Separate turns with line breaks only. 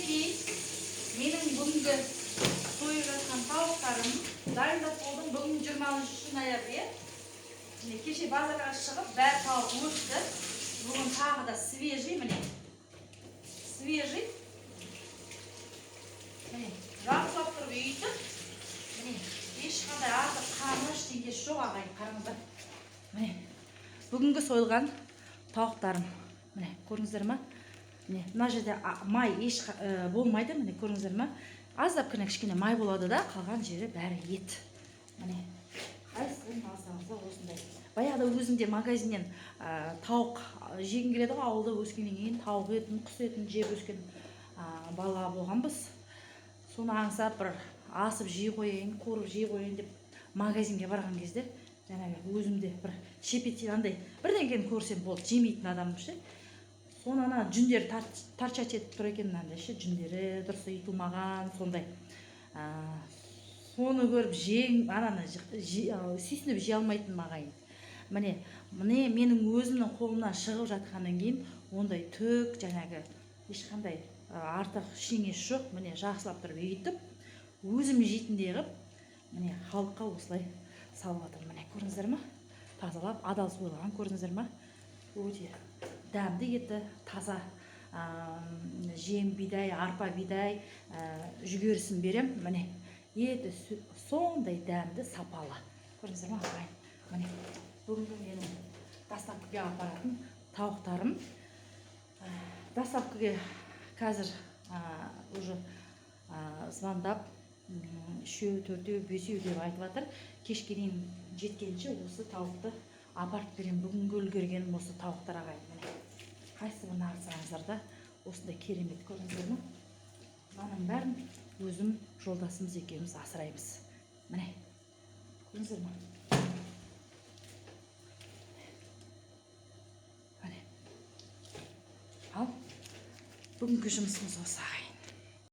мінекей менің бүгінгі сойып жатқан тауықтарым дайындап болдым. Бүгін 23 ноябрь. Міне кеше базарға шығып бәрі тауық өсті. Бүгін тағы да свежий, міне. Свежий. Міне, жақсылап тұрып үйтіп. Міне, ешқандай артық қаны ештеңкесі жоқ ағайын, қараңыздар. Міне, бүгінгі сойылған тауықтарым. Міне, көрдіңіздер ма? Міне, мына жерде май еш болмайды, міне, көрдіңіздер ма? Аздап кішкене май болады да, қалған жері бәрі ет. Міне, қайсысын алсаңыздар осындай. Баяғыда өзімде магазиннен тауық жегім келеді ғой, ауылда өскеннен кейін тауық етін, құс етін жеп өскен бала болғанбыз. Соны аңсап бір асып жей қойайын, қорып жей қойайын деп магазинге барған кезде жаңағы өзімде бір шепетей андай бірдеңкені көрсем болды, жемейтін адамым ше. Соны ана жүндері тарчат етіп тұр екен, мынандай ше, жүндері дұрыс ұйытылмаған, сондай. Соны көріп ананы сүйсініп жей алмайтын мағайын. Міне менің өзімнің қолымнан шығып жатқаннан кейін ондай түк жаңағы ешқандай артық ештеңе жоқ. Міне жақсылап тұрып үйтіп, өзім жейтіндей қылып, міне халыққа осылай салып жатырмын. Міне көрдіңіздер ма? Тазалап, адал сойылған, көрдіңіздер ма? Өте дәмді еті, таза жем бидай, арпа бидай жүгерісін берем. Міне еті сондай дәмді, сапалы. Көрдіңіздер ма? Міне бүгінгі менің доставкаға апаратын тауықтарым. Доставкаға қазір уже звондап 3-4, 5 деп айтып жатыр. Кешке дейін жеткенше осы тауықты апарып берем. Бүгінгі үлгергенім осы тауықтар ағайын. Міне қайсы бірін арсаңыздар да осындай керемет, көрдіңіздер ме? Мынаның бәрін өзім жолдасымыз екеуміз асыраймыз. Міне көрдіңіздер ме? Ал бүгінгі жұмысымыз осы ағайын.